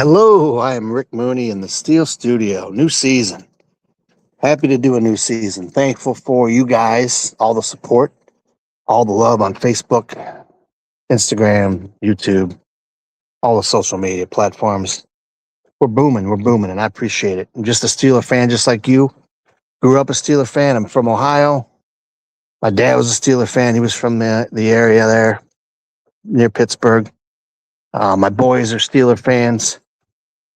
Hello, I am Rick Mooney in the Steel Studio. New season. Happy to do a new season. Thankful for you guys, all the support, all the love on Facebook, Instagram, YouTube, all the social media platforms. We're booming, and I appreciate it. I'm just a Steeler fan, just like you. Grew up a Steeler fan. I'm from Ohio. My dad was a Steeler fan. He was from the area there near Pittsburgh. My boys are Steeler fans,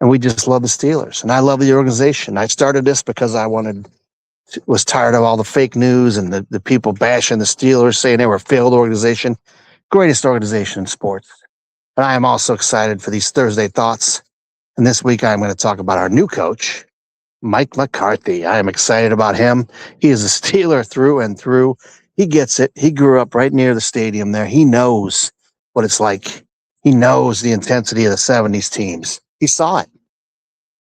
and we just love the Steelers. And I love the organization. I started this because I was tired of all the fake news and the people bashing the Steelers, saying they were a failed organization. Greatest organization in sports. And I am also excited for these Thursday thoughts. And this week I'm going to talk about our new coach, Mike McCarthy. I am excited about him. He is a Steeler through and through. He gets it. He grew up right near the stadium there. He knows what it's like. He knows the intensity of the 70s teams. He saw it.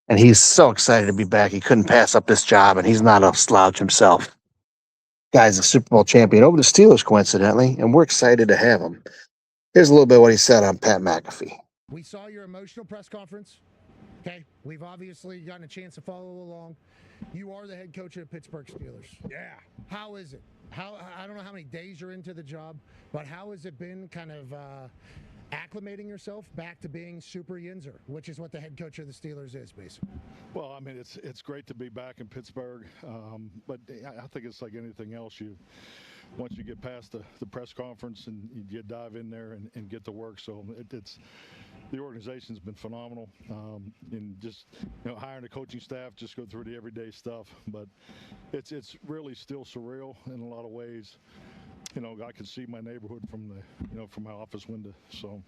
And he's so excited to be back. He couldn't pass up this job, and he's not a slouch himself. Guy's a Super Bowl champion over the Steelers, coincidentally, and we're excited to have him. Here's a little bit of what he said on Pat McAfee. We saw your emotional press conference. Okay, we've obviously gotten a chance to follow along. You are the head coach of the Pittsburgh Steelers. Yeah. How is it? I don't know how many days you're into the job, but how has it been kind of acclimating yourself back to being Super Yinzer, which is what the head coach of the Steelers is, basically? Well, I mean, it's great to be back in Pittsburgh, but I think it's like anything else. Once you get past the press conference and you dive in there and get to work. So it's the organization's been phenomenal, and just hiring the coaching staff, just go through the everyday stuff. But it's really still surreal in a lot of ways. I can see my neighborhood from my office window. So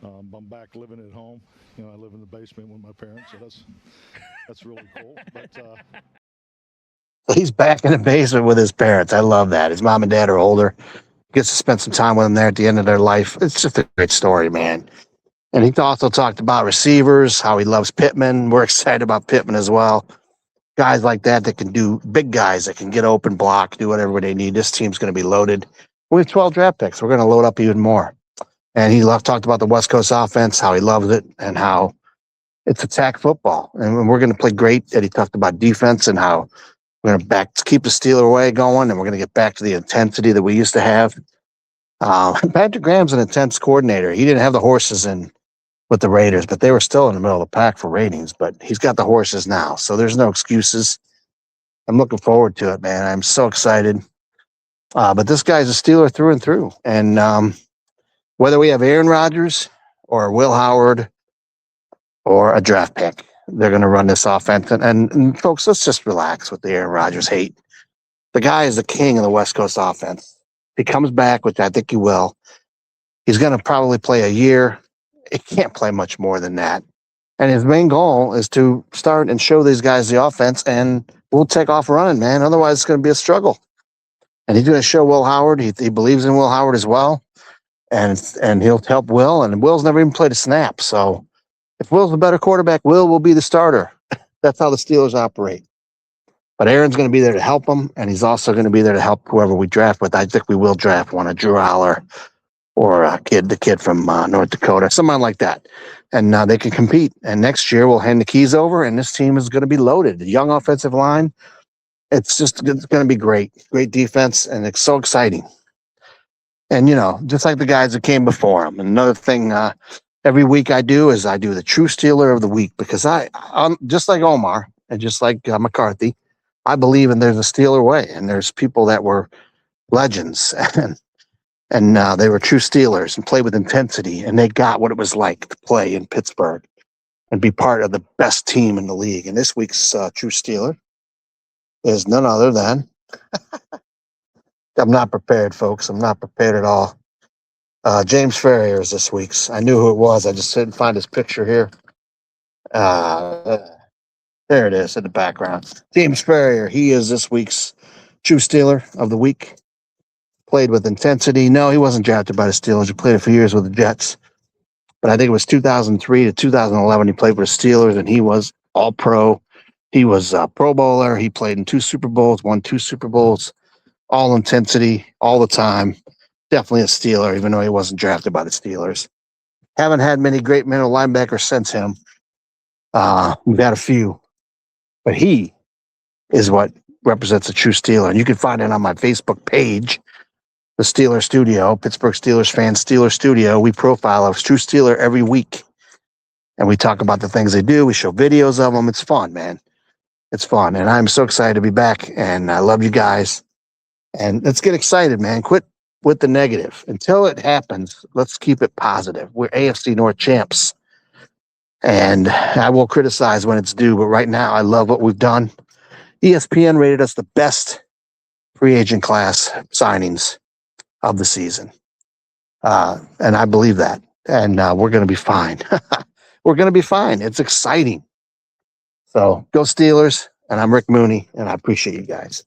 I'm back living at home. I live in the basement with my parents, so that's really cool. But he's back in the basement with his parents. I love that. His mom and dad are older. Gets to spend some time with them there at the end of their life. It's just a great story, man. And he also talked about receivers, how he loves Pittman. We're excited about Pittman as well. Guys like that can do, big guys that can get open, block, do whatever they need. This team's going to be loaded. We have 12 draft picks. We're going to load up even more. And he talked about the West Coast offense, how he loves it, and how it's attack football. And we're going to play great. And he talked about defense and how we're going to keep the Steeler way going, and we're going to get back to the intensity that we used to have. Patrick Graham's an intense coordinator. He didn't have the horses in with the Raiders, but they were still in the middle of the pack for ratings. But he's got the horses now, so there's no excuses. I'm looking forward to it, man. I'm so excited. But this guy's a Steeler through and through. And whether we have Aaron Rodgers or Will Howard or a draft pick, they're going to run this offense. And folks, let's just relax with the Aaron Rodgers hate. The guy is the king of the West Coast offense. He comes back, which I think he will. He's going to probably play a year. He can't play much more than that. And his main goal is to start and show these guys the offense, and we'll take off running, man. Otherwise, it's going to be a struggle. And he's going to show Will Howard. He believes in Will Howard as well. And he'll help Will. And Will's never even played a snap. So if Will's a better quarterback, Will be the starter. That's how the Steelers operate. But Aaron's going to be there to help him, and he's also going to be there to help whoever we draft with. I think we will draft one, a Drew Aller or the kid from North Dakota, someone like that. And they can compete. And next year we'll hand the keys over, and this team is going to be loaded. The young offensive line, it's going to be great. Great defense, and it's so exciting. And, just like the guys that came before him. And another thing every week I do the True Steeler of the Week, because I'm just like Omar and just like McCarthy, I believe there's a Steeler way, and there's people that were legends and they were true Steelers and played with intensity, and they got what it was like to play in Pittsburgh and be part of the best team in the league. And this week's True Steeler is none other than I'm not prepared, folks. I'm not prepared at all. James Ferrier is this week's. I knew who it was. I just couldn't find his picture here. There it is in the background. James Ferrier. He is this week's True Steeler of the Week. Played with intensity. No, he wasn't drafted by the Steelers. He played a few years with the Jets. But I think it was 2003 to 2011 he played for the Steelers, and he was all-pro. He was a Pro Bowler. He played in 2 Super Bowls, won 2 Super Bowls, all intensity, all the time. Definitely a Steeler, even though he wasn't drafted by the Steelers. Haven't had many great middle linebackers since him. We've had a few, but he is what represents a true Steeler. And you can find it on my Facebook page, the Steeler Studio, Pittsburgh Steelers fans, Steeler Studio. We profile a true Steeler every week. And we talk about the things they do. We show videos of them. It's fun, man. It's fun. And I'm so excited to be back. And I love you guys. And let's get excited, man. Quit with the negative. Until it happens, let's keep it positive. We're AFC North champs. And I will criticize when it's due. But right now, I love what we've done. ESPN rated us the best free agent class signings of the season. And I believe that. And we're going to be fine. We're going to be fine. It's exciting. So go Steelers. And I'm Rick Mooney, and I appreciate you guys.